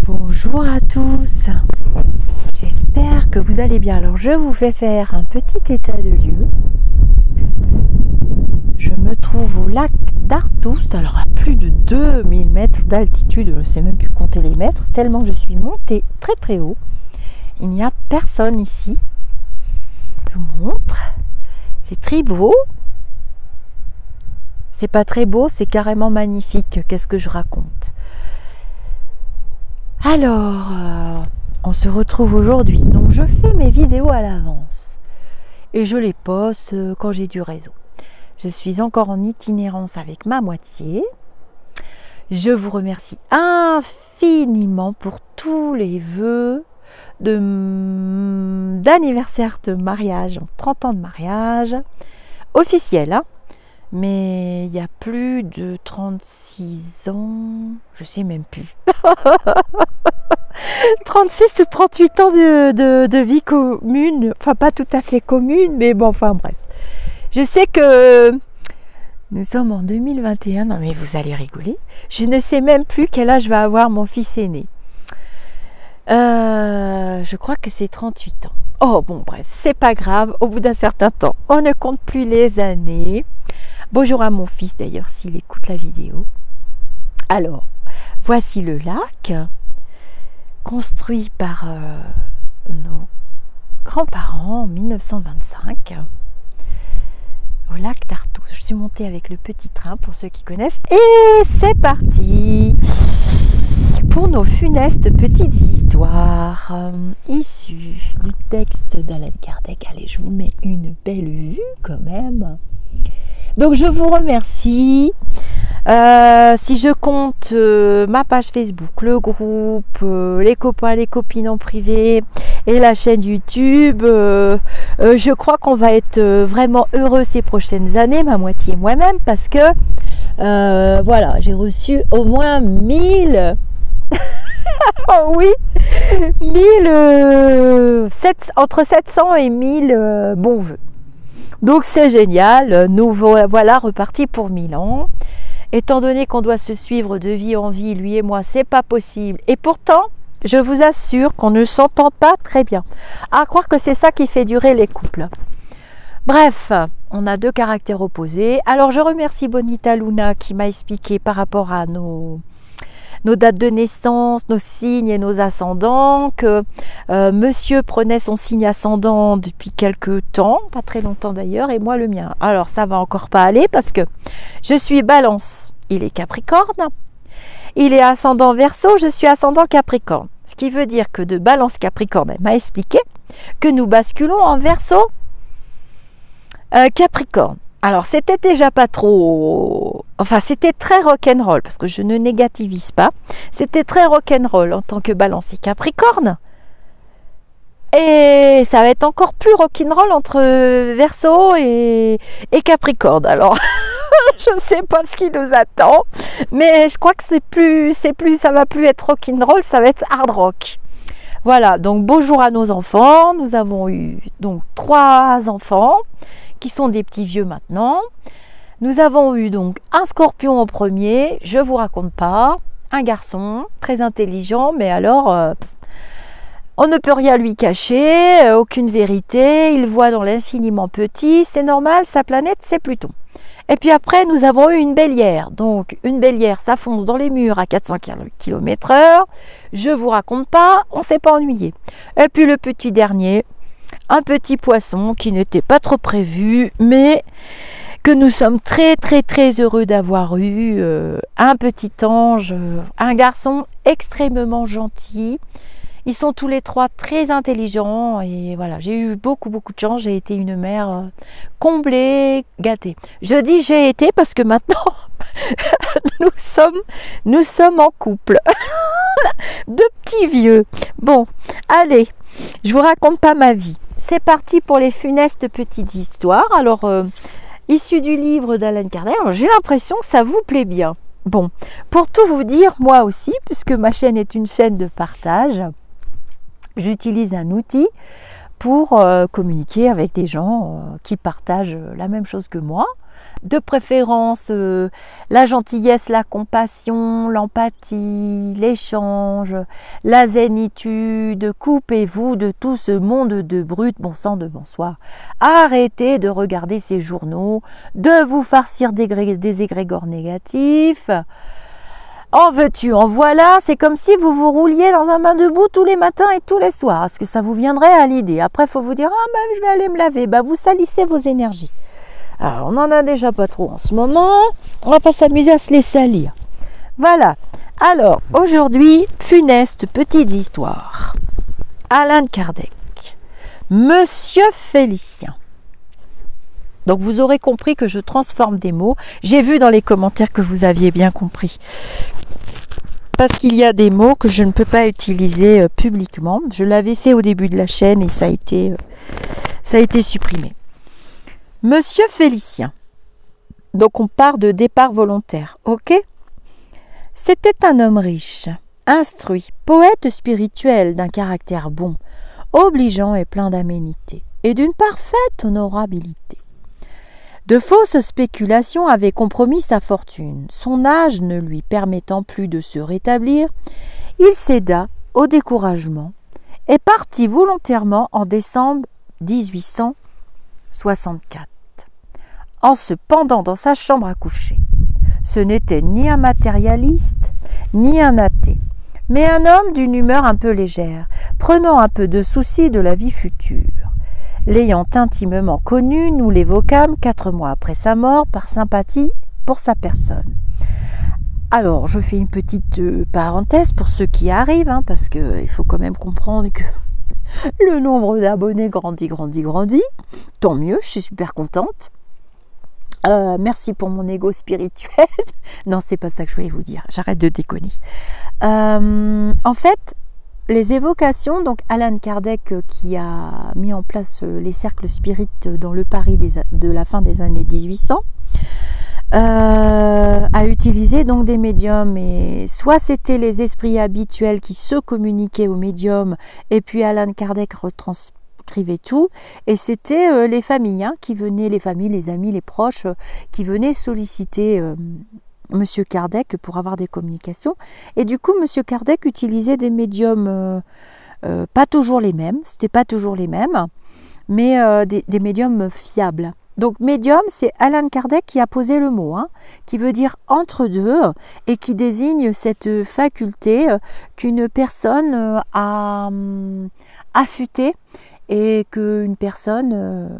Bonjour à tous, j'espère que vous allez bien. Alors je vous fais faire un petit état de lieu. Je me trouve au lac d'Artous, alors à plus de 2000 mètres d'altitude, je ne sais même plus compter les mètres, tellement je suis montée très très haut. Il n'y a personne ici. Je vous montre, c'est très beau. C'est pas très beau, c'est carrément magnifique. Qu'est-ce que je raconte? Alors, on se retrouve aujourd'hui. Donc, je fais mes vidéos à l'avance et je les poste quand j'ai du réseau. Je suis encore en itinérance avec ma moitié. Je vous remercie infiniment pour tous les vœux d'anniversaire de mariage, 30 ans de mariage, officiel, hein. Mais il y a plus de 36 ans, je sais même plus. 36 ou 38 ans de vie commune, enfin pas tout à fait commune, mais bon, enfin bref. Je sais que nous sommes en 2021, non mais vous allez rigoler, je ne sais même plus quel âge va avoir mon fils aîné. Je crois que c'est 38 ans. Oh bon bref, c'est pas grave, au bout d'un certain temps, on ne compte plus les années. Bonjour à mon fils d'ailleurs s'il écoute la vidéo. Alors, voici le lac, construit par nos grands-parents en 1925, au lac d'Artous. Je suis montée avec le petit train pour ceux qui connaissent. Et c'est parti pour nos funestes petites histoires issues du texte d'Allan Kardec. Allez, je vous mets une belle vue quand même. Donc je vous remercie. Si je compte ma page Facebook, le groupe, les copains, les copines en privé et la chaîne YouTube, je crois qu'on va être vraiment heureux ces prochaines années, ma moitié et moi-même, parce que voilà, j'ai reçu au moins 1000 oh oui, 1000 entre 700 et 1000 bons vœux. Donc c'est génial, nous voilà repartis pour 1000 ans. Étant donné qu'on doit se suivre de vie en vie, lui et moi, c'est pas possible. Et pourtant, je vous assure qu'on ne s'entend pas très bien. À croire que c'est ça qui fait durer les couples. Bref, on a deux caractères opposés. Alors je remercie Bonita Luna qui m'a expliqué par rapport à nos dates de naissance, nos signes et nos ascendants, que monsieur prenait son signe ascendant depuis quelques temps, pas très longtemps d'ailleurs, et moi le mien. Alors ça va encore pas aller parce que je suis Balance, il est Capricorne, il est ascendant Verseau, je suis ascendant Capricorne. Ce qui veut dire que de Balance Capricorne, elle m'a expliqué que nous basculons en Verseau Capricorne. Alors, c'était déjà pas trop... Enfin, c'était très rock'n'roll, parce que je ne négativise pas. C'était très rock'n'roll en tant que Balance et Capricorne. Et ça va être encore plus rock'n'roll entre Verseau et Capricorne. Alors, je ne sais pas ce qui nous attend, mais je crois que ça va plus être rock'n'roll, ça va être hard rock. Voilà, donc bonjour à nos enfants. Nous avons eu donc 3 enfants, qui sont des petits vieux maintenant. Nous avons eu donc un scorpion au premier, je vous raconte pas, un garçon très intelligent, mais alors on ne peut rien lui cacher, aucune vérité, il voit dans l'infiniment petit, c'est normal, sa planète c'est Pluton. Et puis après nous avons eu une bélière, donc une bélière ça fonce dans les murs à 400 km/h, je vous raconte pas, on s'est pas ennuyé. Et puis le petit dernier, un petit poisson qui n'était pas trop prévu, mais que nous sommes très très très heureux d'avoir eu, un petit ange, un garçon extrêmement gentil. Ils sont tous les 3 très intelligents et voilà, j'ai eu beaucoup de chance, j'ai été une mère comblée, gâtée. Je dis j'ai été parce que maintenant nous sommes en couple. 2 petits vieux. Bon, allez, je vous raconte pas ma vie. C'est parti pour les funestes petites histoires. Alors, issu du livre d'Allan Kardec, j'ai l'impression que ça vous plaît bien. Bon, pour tout vous dire, moi aussi, puisque ma chaîne est une chaîne de partage, j'utilise un outil pour communiquer avec des gens qui partagent la même chose que moi, De préférence, la gentillesse, la compassion, l'empathie, l'échange, la zénitude. Coupez-vous de tout ce monde de brutes, bon sang de bonsoir. Arrêtez de regarder ces journaux, de vous farcir des égrégores négatifs. En veux-tu, en voilà, c'est comme si vous vous rouliez dans un bain de boue tous les matins et tous les soirs. Est-ce que ça vous viendrait à l'idée? Après, il faut vous dire, ah ben je vais aller me laver. Ben, vous salissez vos énergies. Alors, on n'en a déjà pas trop en ce moment. On va pas s'amuser à se les salir. Voilà. Alors, aujourd'hui, funeste petite histoire. Alan Kardec. Monsieur Félicien. Donc, vous aurez compris que je transforme des mots. J'ai vu dans les commentaires que vous aviez bien compris. Parce qu'il y a des mots que je ne peux pas utiliser publiquement. Je l'avais fait au début de la chaîne et ça a été supprimé. Monsieur Félicien. Donc on part de départ volontaire, ok? C'était un homme riche, instruit, poète spirituel d'un caractère bon, obligeant et plein d'aménité, et d'une parfaite honorabilité. De fausses spéculations avaient compromis sa fortune. Son âge ne lui permettant plus de se rétablir, il céda au découragement et partit volontairement en décembre 1864, en se pendant dans sa chambre à coucher. Ce n'était ni un matérialiste, ni un athée, mais un homme d'une humeur un peu légère, prenant un peu de souci de la vie future. L'ayant intimement connu, nous l'évoquâmes 4 mois après sa mort par sympathie pour sa personne. Alors, je fais une petite parenthèse pour ceux qui arrivent, parce qu'il faut quand même comprendre que le nombre d'abonnés grandit. Tant mieux, je suis super contente. Merci pour mon ego spirituel. Non, c'est pas ça que je voulais vous dire. J'arrête de déconner. En fait, les évocations, donc Alan Kardec qui a mis en place les cercles spirites dans le Paris de la fin des années 1800, a utilisé donc des médiums, et soit c'était les esprits habituels qui se communiquaient aux médiums et puis Alan Kardec retranscrivait tout, et c'était les familles qui venaient, les familles, les amis, les proches qui venaient solliciter Monsieur Kardec pour avoir des communications. Et du coup, Monsieur Kardec utilisait des médiums, pas toujours les mêmes, mais des médiums fiables. Donc médium, c'est Alan Kardec qui a posé le mot, qui veut dire entre deux, et qui désigne cette faculté qu'une personne a affûtée, et qu'une personne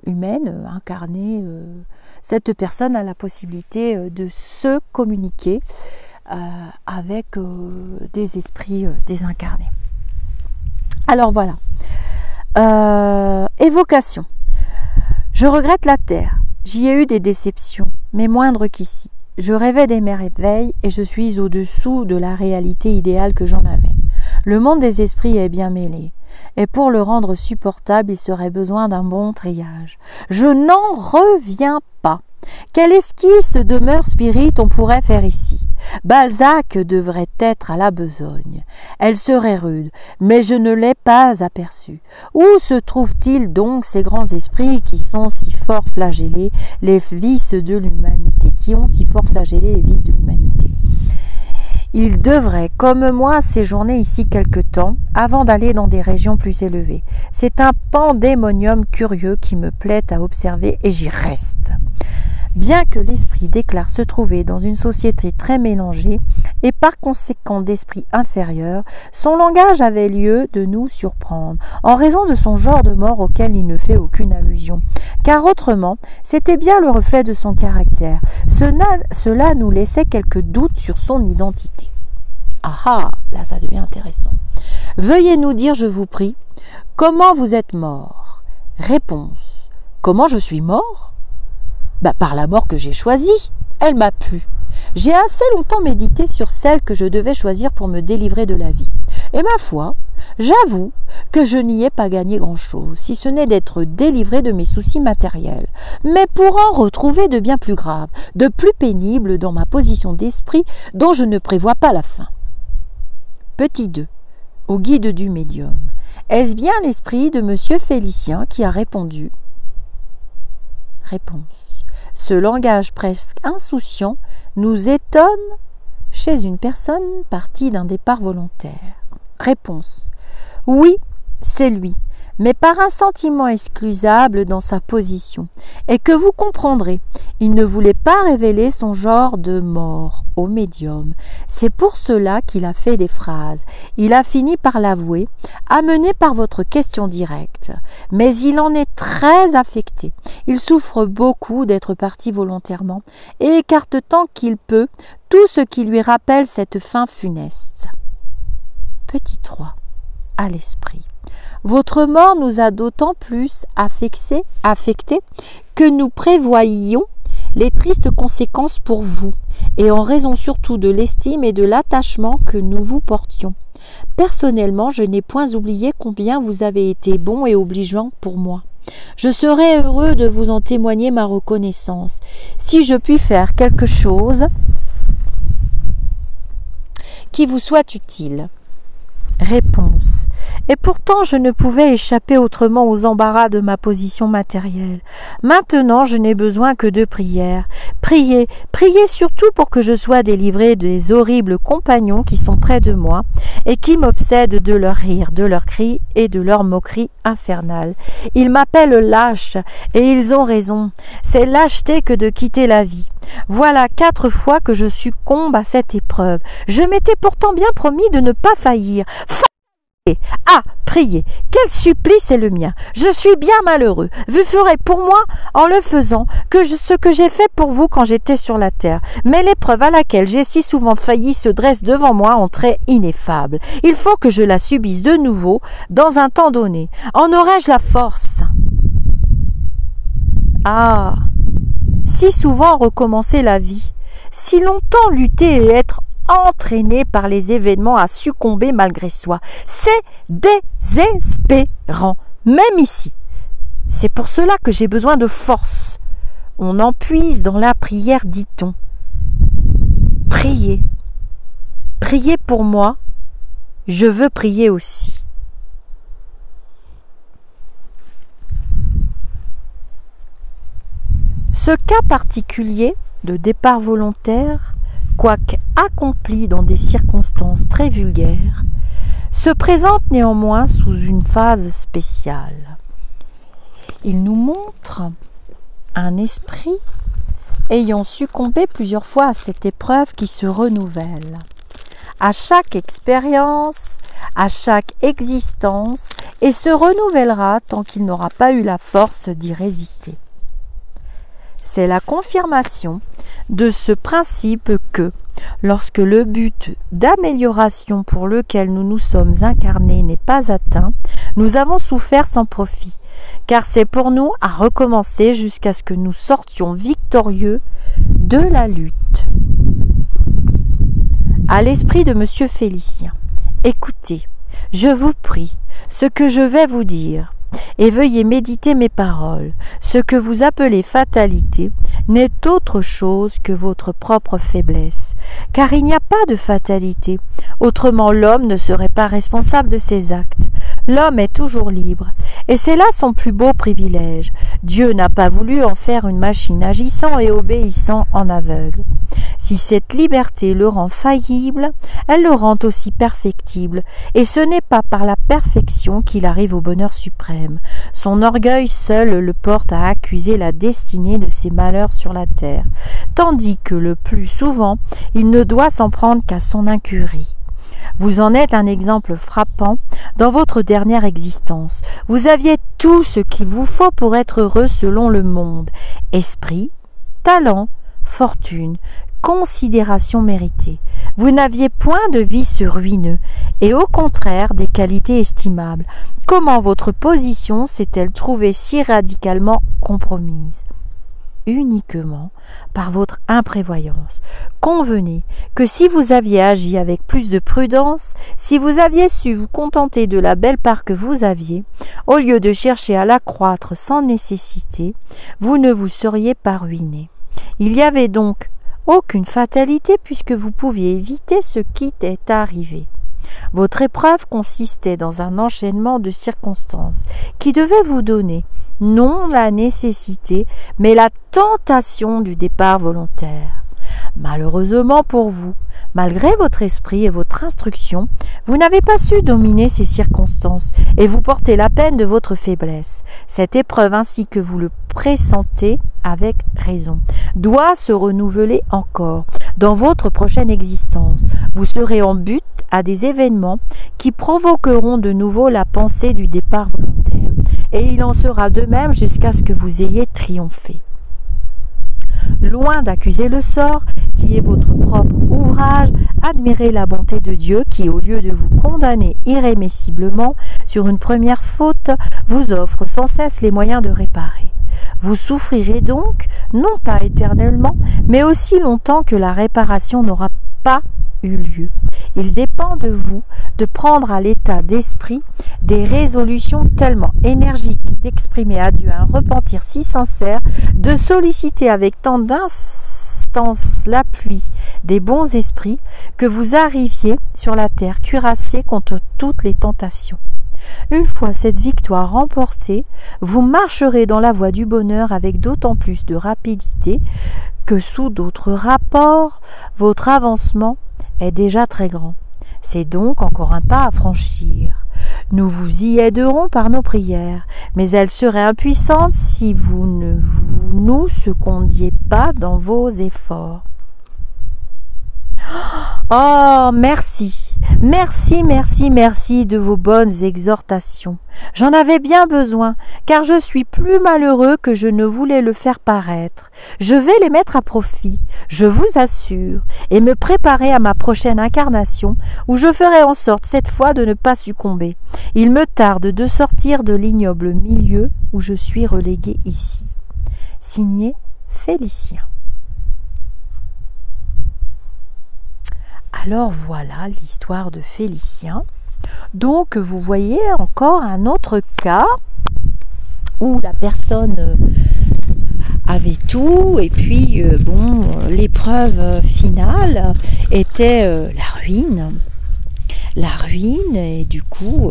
humaine, incarnée, cette personne a la possibilité de se communiquer avec des esprits désincarnés. Alors voilà. Évocation. Je regrette la terre. J'y ai eu des déceptions, mais moindres qu'ici. Je rêvais des merveilles et je suis au-dessous de la réalité idéale que j'en avais. Le monde des esprits est bien mêlé, et pour le rendre supportable, il serait besoin d'un bon triage. Je n'en reviens pas. Quelle esquisse de mœurs spirites on pourrait faire ici? Balzac devrait être à la besogne. Elle serait rude, mais je ne l'ai pas aperçue. Où se trouvent-ils donc ces grands esprits qui sont si fort flagellés les vices de l'humanité, Ils devraient, comme moi, séjourner ici quelque temps, avant d'aller dans des régions plus élevées. C'est un pandémonium curieux qui me plaît à observer et j'y reste. Bien que l'esprit déclare se trouver dans une société très mélangée et par conséquent d'esprit inférieur, son langage avait lieu de nous surprendre, en raison de son genre de mort auquel il ne fait aucune allusion. Car autrement, c'était bien le reflet de son caractère. Cela nous laissait quelques doutes sur son identité. Ah, là ça devient intéressant. Veuillez nous dire, je vous prie, comment vous êtes mort? Réponse. Comment je suis mort? Par la mort que j'ai choisie. Elle m'a plu. J'ai assez longtemps médité sur celle que je devais choisir pour me délivrer de la vie. Et ma foi, j'avoue que je n'y ai pas gagné grand-chose, si ce n'est d'être délivré de mes soucis matériels, mais pour en retrouver de bien plus graves, de plus pénibles dans ma position d'esprit dont je ne prévois pas la fin. Petit 2. Au guide du médium. Est-ce bien l'esprit de Monsieur Félicien qui a répondu? Réponse. Ce langage presque insouciant nous étonne chez une personne partie d'un départ volontaire. Réponse. Oui, c'est lui, mais par un sentiment excusable dans sa position, et que vous comprendrez, il ne voulait pas révéler son genre de mort au médium. C'est pour cela qu'il a fait des phrases. Il a fini par l'avouer, amené par votre question directe. Mais il en est très affecté. Il souffre beaucoup d'être parti volontairement et écarte tant qu'il peut tout ce qui lui rappelle cette fin funeste. Petit 3. À l'esprit. Votre mort nous a d'autant plus affectés que nous prévoyions les tristes conséquences pour vous, et en raison surtout de l'estime et de l'attachement que nous vous portions. Personnellement, je n'ai point oublié combien vous avez été bon et obligeant pour moi. Je serais heureux de vous en témoigner ma reconnaissance. Si je puis faire quelque chose qui vous soit utile. Réponse. Et pourtant je ne pouvais échapper autrement aux embarras de ma position matérielle. Maintenant je n'ai besoin que de prières. Priez, priez surtout pour que je sois délivré des horribles compagnons qui sont près de moi et qui m'obsèdent de leurs rires, de leurs cris et de leurs moqueries infernales. Ils m'appellent lâche et ils ont raison. C'est lâcheté que de quitter la vie. Voilà 4 fois que je succombe à cette épreuve. Je m'étais pourtant bien promis de ne pas faillir. Ah, priez, quel supplice est le mien. Je suis bien malheureux. Vous ferez pour moi, en le faisant, ce que j'ai fait pour vous quand j'étais sur la terre. Mais l'épreuve à laquelle j'ai si souvent failli se dresse devant moi en traits ineffables. Il faut que je la subisse de nouveau, dans un temps donné. En aurais-je la force? Ah, si souvent recommencer la vie, si longtemps lutter et être entraîné par les événements à succomber malgré soi. C'est désespérant, même ici. C'est pour cela que j'ai besoin de force. On en puise dans la prière, dit-on. Priez. Priez pour moi. Je veux prier aussi. Ce cas particulier de départ volontaire, quoique accompli dans des circonstances très vulgaires, se présente néanmoins sous une phase spéciale. Il nous montre un esprit ayant succombé plusieurs fois à cette épreuve qui se renouvelle. À chaque expérience, à chaque existence, et se renouvellera tant qu'il n'aura pas eu la force d'y résister. C'est la confirmation de ce principe que, lorsque le but d'amélioration pour lequel nous nous sommes incarnés n'est pas atteint, nous avons souffert sans profit, car c'est pour nous à recommencer jusqu'à ce que nous sortions victorieux de la lutte. À l'esprit de M. Félicien, écoutez, je vous prie, ce que je vais vous dire, et veuillez méditer mes paroles. Ce que vous appelez fatalité n'est autre chose que votre propre faiblesse, car il n'y a pas de fatalité. Autrement, l'homme ne serait pas responsable de ses actes. L'homme est toujours libre, et c'est là son plus beau privilège. Dieu n'a pas voulu en faire une machine agissant et obéissant en aveugle. Si cette liberté le rend faillible, elle le rend aussi perfectible, et ce n'est pas par la perfection qu'il arrive au bonheur suprême. Son orgueil seul le porte à accuser la destinée de ses malheurs sur la terre, tandis que le plus souvent, il ne doit s'en prendre qu'à son incurie. Vous en êtes un exemple frappant dans votre dernière existence. Vous aviez tout ce qu'il vous faut pour être heureux selon le monde. Esprit, talent, fortune, considération méritée. Vous n'aviez point de vice ruineux, et au contraire des qualités estimables. Comment votre position s'est-elle trouvée si radicalement compromise? Uniquement par votre imprévoyance. Convenez que si vous aviez agi avec plus de prudence, si vous aviez su vous contenter de la belle part que vous aviez, au lieu de chercher à l'accroître sans nécessité, vous ne vous seriez pas ruiné. Il y avait donc aucune fatalité puisque vous pouviez éviter ce qui est arrivé. Votre épreuve consistait dans un enchaînement de circonstances qui devaient vous donner non la nécessité, mais la tentation du départ volontaire. Malheureusement pour vous, malgré votre esprit et votre instruction, vous n'avez pas su dominer ces circonstances et vous portez la peine de votre faiblesse. Cette épreuve, ainsi que vous le pressentez avec raison, doit se renouveler encore dans votre prochaine existence. Vous serez en but à des événements qui provoqueront de nouveau la pensée du départ volontaire. Et il en sera de même jusqu'à ce que vous ayez triomphé. Loin d'accuser le sort, qui est votre propre ouvrage, admirez la bonté de Dieu qui, au lieu de vous condamner irrémissiblement sur une première faute, vous offre sans cesse les moyens de réparer. Vous souffrirez donc, non pas éternellement, mais aussi longtemps que la réparation n'aura pas eu lieu. Il dépend de vous de prendre à l'état d'esprit des résolutions tellement énergiques, d'exprimer à Dieu un repentir si sincère, de solliciter avec tant d'instance l'appui des bons esprits, que vous arriviez sur la terre cuirassé contre toutes les tentations. Une fois cette victoire remportée, vous marcherez dans la voie du bonheur avec d'autant plus de rapidité que sous d'autres rapports, votre avancement est déjà très grand. C'est donc encore un pas à franchir. Nous vous y aiderons par nos prières, mais elles seraient impuissantes si vous ne nous secondiez pas dans vos efforts. Oh, merci, merci, merci, merci de vos bonnes exhortations. J'en avais bien besoin, car je suis plus malheureux que je ne voulais le faire paraître. Je vais les mettre à profit, je vous assure, et me préparer à ma prochaine incarnation, où je ferai en sorte cette fois de ne pas succomber. Il me tarde de sortir de l'ignoble milieu où je suis relégué ici. Signé Félicien. Alors voilà l'histoire de Félicien. Donc vous voyez encore un autre cas où la personne avait tout et puis l'épreuve finale était la ruine. La ruine et du coup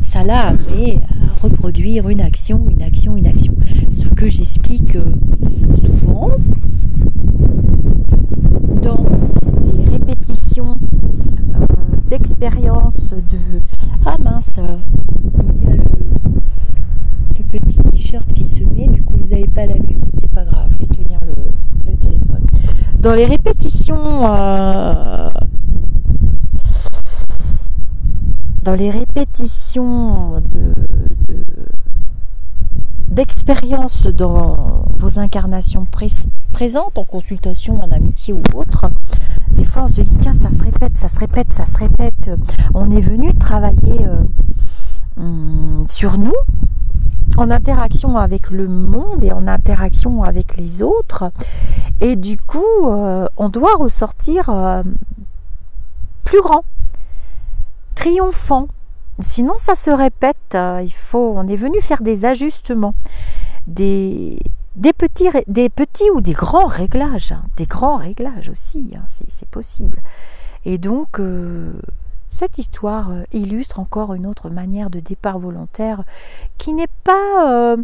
ça l'a amené à reproduire une action. Ce que j'explique souvent dans les répétitions d'expérience de... Ah mince, il y a le petit t-shirt qui se met, du coup vous n'avez pas la vue, c'est pas grave, je vais tenir le téléphone. Dans les répétitions d'expérience dans vos incarnations présentes, en consultation, en amitié ou autre, des fois on se dit tiens ça se répète, on est venu travailler sur nous, en interaction avec le monde et en interaction avec les autres, et du coup on doit ressortir plus grand, triomphant. Sinon ça se répète, on est venu faire des ajustements, des petits ou des grands réglages, aussi, c'est possible. Et donc cette histoire illustre encore une autre manière de départ volontaire qui n'est pas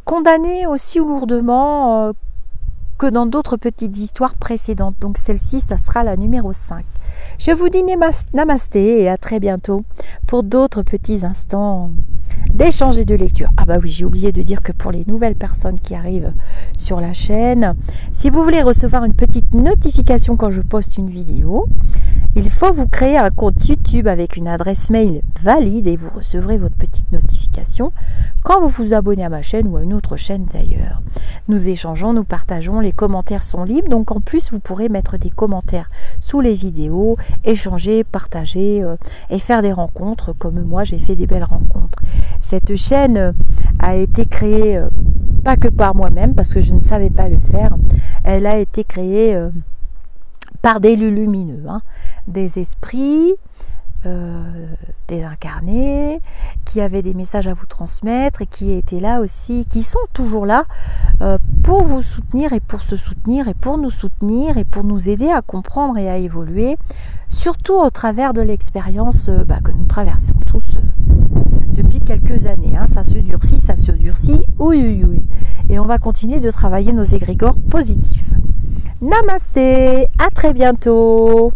condamnée aussi lourdement que dans d'autres petites histoires précédentes. Donc celle-ci, ça sera la numéro 5. Je vous dis namasté et à très bientôt pour d'autres petits instants d'échange et de lecture. Ah bah oui, j'ai oublié de dire que pour les nouvelles personnes qui arrivent sur la chaîne, si vous voulez recevoir une petite notification quand je poste une vidéo, il faut vous créer un compte YouTube avec une adresse mail valide et vous recevrez votre petite notification quand vous vous abonnez à ma chaîne ou à une autre chaîne d'ailleurs. Nous échangeons, nous partageons, les commentaires sont libres, donc en plus vous pourrez mettre des commentaires sous les vidéos, échanger, partager et faire des rencontres comme moi j'ai fait des belles rencontres. Cette chaîne a été créée pas que par moi-même parce que je ne savais pas le faire, elle a été créée par des lumineux, des esprits désincarnés, qui avaient des messages à vous transmettre et qui étaient là aussi, qui sont toujours là pour vous soutenir et pour se soutenir et pour nous soutenir et pour nous aider à comprendre et à évoluer, surtout au travers de l'expérience que nous traversons tous depuis quelques années. Ça se durcit, oui. Et on va continuer de travailler nos égrégores positifs. Namasté, à très bientôt.